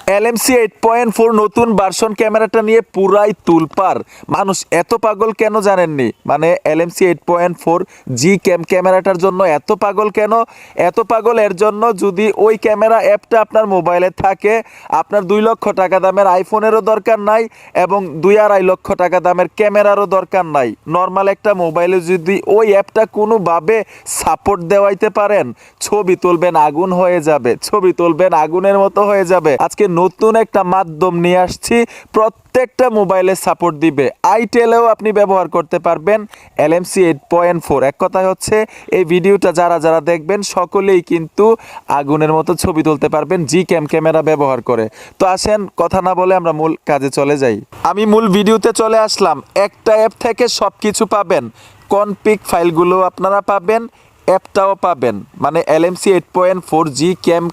LMC 8.4 নতুন version ক্যামেরাটা নিয়ে পুরাই তুলপার। মানুষ এত পাগল কেন জানেননি? মানে LMC 8.4 জি ক্যামেরাটার জন্য এত পাগল কেন? এত পাগল এর জন্য, যদি ওই ক্যামেরা অ্যাপটা আপনার মোবাইলে থাকে, আপনার 2 লক্ষ টাকা দামের আইফোনেরও দরকার নাই এবং 2-2.5 লক্ষ টাকা দামের ক্যামেরারও দরকার নাই। নর্মাল একটা মোবাইলে যদি ওই অ্যাপটা কোনোভাবে সাপোর্ট দেওয়াইতে পারেন, ছবি তুলবেন আগুন হয়ে যাবে, ছবি তুলবেন আগুনের মতো হয়ে যাবে। আজকে নতুন একটা মাধ্যম নিয়ে আসছি, প্রত্যেকটা মোবাইলে সাপোর্ট দিবে। আইটেলেও আপনি ব্যবহার করতে পারবেন LMC 8.4। এক কথায় হচ্ছে এই ভিডিওটা যারা যারা দেখবেন সকলেই কিন্তু আগুনের মতো ছবি তুলতে পারবেন জি ক্যামেরা ব্যবহার করে। তো আসেন কথা না বলে আমরা মূল কাজে চলে যাই। আমি মূল ভিডিওতে চলে আসলাম। একটা অ্যাপ থেকে সব কিছু পাবেন, কনফিগ ফাইলগুলো আপনারা পাবেন, অ্যাপটাও পাবেন। মানে LMC 8.4 জি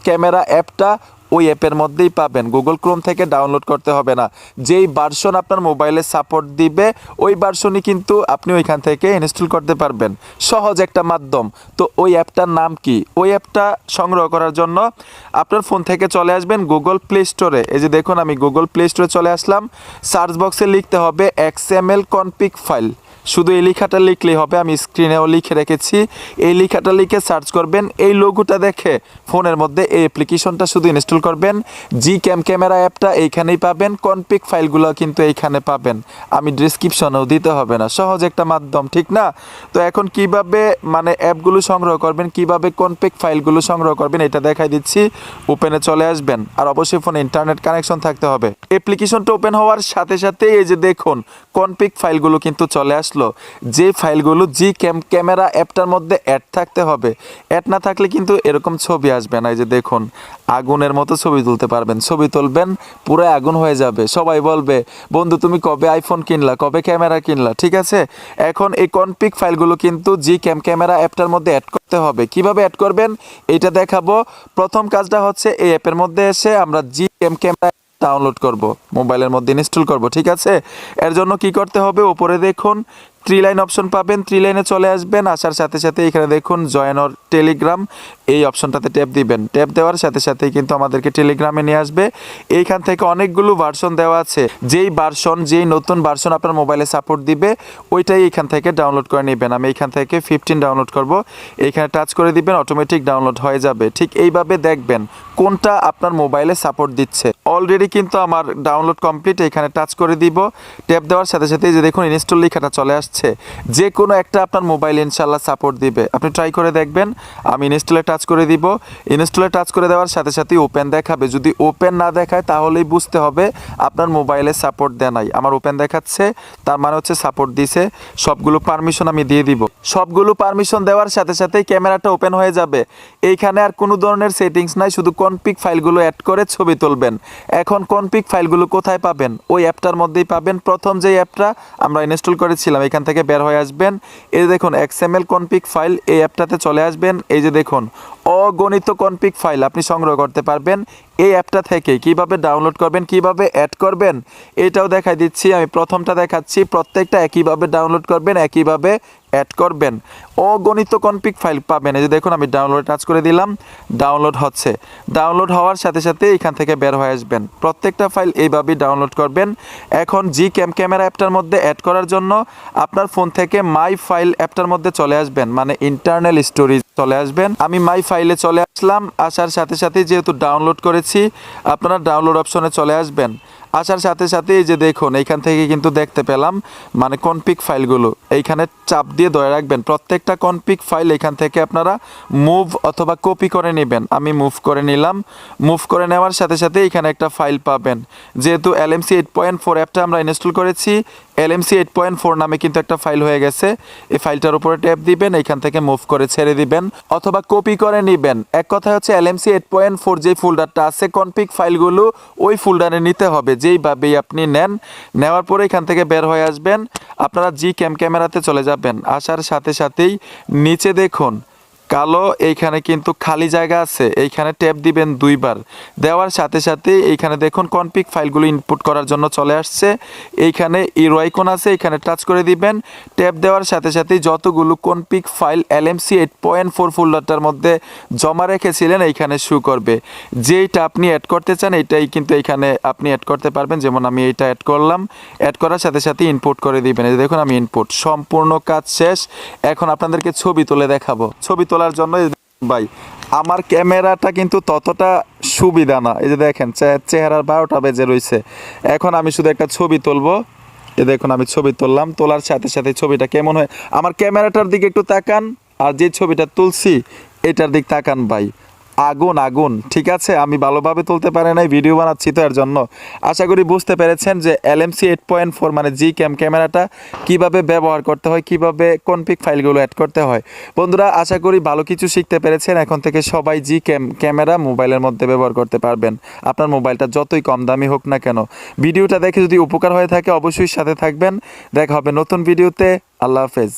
ক্যামেরা অ্যাপটা ওই অ্যাপের মধ্যেই পাবেন, গুগল ক্রোম থেকে ডাউনলোড করতে হবে না। যেই ভার্সন আপনার মোবাইলে সাপোর্ট দিবে ওই ভার্সনই কিন্তু আপনি ওইখান থেকে ইনস্টল করতে পারবেন। সহজ একটা মাধ্যম। তো ওই অ্যাপটার নাম কি? ওই অ্যাপটা সংগ্রহ করার জন্য আপনার ফোন থেকে চলে আসবেন গুগল প্লে স্টোরে। এই যে দেখুন, আমি গুগল প্লে স্টোরে চলে আসলাম। সার্চ বক্সে লিখতে হবে XML কনফিগ ফাইল। শুধু এই লেখাটা লিখলেই হবে, আমি স্ক্রিনেও লিখে রেখেছি। এই লেখাটা লিখে সার্চ করবেন, এই লোগোটা দেখে ফোনের মধ্যে এই অ্যাপ্লিকেশনটা শুধু ইনস্টল করবেন। জি ক্যামেরা অ্যাপটা এইখানেই পাবেন, কনফিগ ফাইলগুলো কিন্তু এইখানে পাবেন। আমি ডিসক্রিপশনেও দিতে হবে না। সহজ একটা মাধ্যম, ঠিক না? তো এখন কিভাবে মানে অ্যাপগুলো সংগ্রহ করবেন, কিভাবে কনফিগ ফাইলগুলো সংগ্রহ করবেন এটা দেখাই দিচ্ছি। ওপেনে চলে আসবেন, আর অবশ্যই ফোনে ইন্টারনেট কানেকশন থাকতে হবে। অ্যাপ্লিকেশনটা ওপেন হওয়ার সাথে সাথে এই যে দেখুন কনফিগ ফাইলগুলো কিন্তু চলে আসলো। যে ফাইলগুলো জি ক্যামেরা অ্যাপটার মধ্যে অ্যাড থাকতে হবে, অ্যাড না থাকলে কিন্তু এরকম ছবি আসবে না। এই যে দেখুন, আগুনের মতো ছবি তুলতে পারবেন, ছবি তুলবেন পুরো আগুন হয়ে যাবে। সবাই বলবে, বন্ধু তুমি কবে আইফোন কিনলা, কবে ক্যামেরা কিনলা? ঠিক আছে, এখন এই কনফিগ ফাইলগুলো কিন্তু জি ক্যামেরা অ্যাপটার মধ্যে অ্যাড করতে হবে। কিভাবে অ্যাড করবেন এটা দেখাবো। প্রথম কাজটা হচ্ছে এই অ্যাপের মধ্যে এসে আমরা জি ক্যামেরা ডাউনলোড করব, মোবাইলের মধ্যে ইনস্টল করব। ঠিক আছে, এর জন্য কি করতে হবে? উপরে দেখুন 3 লাইন অপশন পাবেন, 3 লাইনে চলে আসবেন। আসার সাথে সাথে এখানে দেখুন জয়েন অর টেলিগ্রাম, এই অপশনটাতে ট্যাপ দিবেন। ট্যাপ দেওয়ার সাথে সাথেই কিন্তু আমাদেরকে টেলিগ্রামে নিয়ে আসবে। এইখান থেকে অনেকগুলো ভার্সন দেওয়া আছে, যেই নতুন ভার্সন আপনার মোবাইলে সাপোর্ট দিবে ওইটাই এখান থেকে ডাউনলোড করে নেবেন। আমি এখান থেকে 15 ডাউনলোড করব। এইখানে টাচ করে দিবেন, অটোমেটিক ডাউনলোড হয়ে যাবে। ঠিক এইভাবে দেখবেন কোনটা আপনার মোবাইলে সাপোর্ট দিচ্ছে। অলরেডি কিন্তু আমার ডাউনলোড কমপ্লিট। এখানে টাচ করে দিব। ট্যাপ দেওয়ার সাথে সাথে যে দেখুন ইনস্টল লেখাটা চলে আসছে। যে কোনো একটা আপনার মোবাইল ইনশাল্লাহ সাপোর্ট দিবে, আপনি ট্রাই করে দেখবেন। আমি ইনস্টলে টাচ করে দিব। ইনস্টলে টাচ করে দেওয়ার সাথে সাথেই ওপেন দেখাবে। যদি ওপেন না দেখায় তাহলেই বুঝতে হবে আপনার মোবাইলে সাপোর্ট দেয় নাই। আমার ওপেন দেখাচ্ছে, তার মানে হচ্ছে সাপোর্ট দিছে। সবগুলো পারমিশন আমি দিয়ে দিব। সবগুলো পারমিশন দেওয়ার সাথে সাথেই ক্যামেরাটা ওপেন হয়ে যাবে। এইখানে আর কোনো ধরনের সেটিংস নাই, শুধু কনফিগ ফাইলগুলো অ্যাড করে ছবি তুলবেন। এখন কনফিগ ফাইলগুলো কোথায় পাবেন? ওই অ্যাপটার মধ্যেই পাবেন। প্রথম যে অ্যাপটা আমরা ইনস্টল করেছিলাম এখান থেকে বের হয়ে আসবেন। এই দেখুন XML কনফিগ ফাইল, এই অ্যাপটাতে চলে আসবেন। এই যে দেখুন অগণিত কনফিগ ফাইল আপনি সংগ্রহ করতে পারবেন এই অ্যাপটা থেকে। কিভাবে ডাউনলোড করবেন, কিভাবে অ্যাড করবেন এটাও দেখাই দিচ্ছি। আমি প্রথমটা দেখাচ্ছি, প্রত্যেকটা একইভাবে ডাউনলোড করবেন, একইভাবে অ্যাড করবেন। অগণিত কনফিগ ফাইল পাবেন। এই যে দেখুন আমি ডাউনলোড টাচ করে দিলাম, ডাউনলোড হচ্ছে। ডাউনলোড হওয়ার সাথে সাথে এখান থেকে বের হয়ে আসবেন। প্রত্যেকটা ফাইল এইভাবেই ডাউনলোড করবেন। এখন জি ক্যামেরা অ্যাপটার মধ্যে অ্যাড করার জন্য আপনার ফোন থেকে মাই ফাইল অ্যাপটার মধ্যে চলে আসবেন, মানে ইন্টারনাল স্টোরেজ চলে আসবেন। আমি মাই ফাইলে চলে আসলাম। আসার সাথে সাথে যেহেতু ডাউনলোড করেছি আপনারা ডাউনলোড অপশনে চলে আসবেন। আসার সাথে সাথে এই যে দেখুন এইখান থেকে কিন্তু দেখতে পেলাম মানে কনফিগ ফাইলগুলো এইখানে চাপ দিয়ে ধরে রাখবেন। প্রত্যেকটা কনফিগ ফাইল এখান থেকে আপনারা মুভ অথবা কপি করে নেবেন। আমি মুভ করে নিলাম। মুভ করে নেওয়ার সাথে সাথে এখানে একটা ফাইল পাবেন। যেহেতু LMC 8.4 অ্যাপটা আমরা ইনস্টল করেছি, LMC 8.4 নামে কিন্তু একটা ফাইল হয়ে গেছে। এই ফাইলটার উপরে ট্যাপ দিবেন, এখান থেকে মুভ করে ছেড়ে দিবেন অথবা কপি করে নেবেন। এক কথায় হচ্ছে LMC 8.4 যে ফোল্ডারটা আছে কনফিগ ফাইলগুলো ওই ফোল্ডারে নিতে হবে। যেইভাবেই আপনি নেন, নেওয়ার পরে এখান থেকে বের হয়ে আসবেন। আপনারা জি ক্যামেরাতে চলে যাবেন। আসার সাথে সাথেই নিচে দেখুন কালো, এইখানে কিন্তু খালি জায়গা আছে, এইখানে ট্যাপ দিবেন 2বার। দেওয়ার সাথে সাথে এইখানে দেখুন কনফিগ ফাইলগুলো ইনপুট করার জন্য চলে আসছে। এইখানে ইরো আইকন আছে, এখানে টাচ করে দিবেন। ট্যাপ দেওয়ার সাথে সাথে যতগুলো কনফিগ ফাইল LMC 8.4 ফোল্ডারটার মধ্যে জমা রেখেছিলেন এইখানে শো করবে। যেইটা আপনি অ্যাড করতে চান এটাই কিন্তু এখানে আপনি অ্যাড করতে পারবেন। যেমন আমি এইটা অ্যাড করলাম, অ্যাড করার সাথে সাথে ইনপুট করে দিবেন। এই যে দেখুন আমি ইনপুট, সম্পূর্ণ কাজ শেষ। এখন আপনাদেরকে ছবি তুলে দেখাবো। ছবি তোলার জন্য ভাই আমার ক্যামেরাটা কিন্তু ততটা সুবিধা না। এই যে দেখেন চেহারার 12টা বেজে রয়েছে। এখন আমি শুধু একটা ছবি তুলবো। এই দেখুন আমি ছবি তুললাম, তোলার সাথে সাথে ছবিটা কেমন হয় আমার ক্যামেরাটার দিকে একটু তাকান, আর যে ছবিটা তুলছি এটার দিক তাকান ভাই, আগুন আগুন। ঠিক আছে, আমি ভালোভাবে তুলতে পারি নাই, ভিডিও বানাচ্ছি তো এর জন্য। আশা করি বুঝতে পেরেছেন যে LMC 8.4 মানে জি ক্যামেরাটা কিভাবে ব্যবহার করতে হয়, কিভাবে কনফিগ ফাইলগুলো অ্যাড করতে হয়। বন্ধুরা আশা করি ভালো কিছু শিখতে পেরেছেন। এখন থেকে সবাই জি ক্যামেরা মোবাইলের মধ্যে ব্যবহার করতে পারবেন, আপনার মোবাইলটা যতই কম দামি হোক না কেন। ভিডিওটা দেখে যদি উপকার হয়ে থাকে অবশ্যই সাথে থাকবেন। দেখা হবে নতুন ভিডিওতে। আল্লাহ হাফেজ।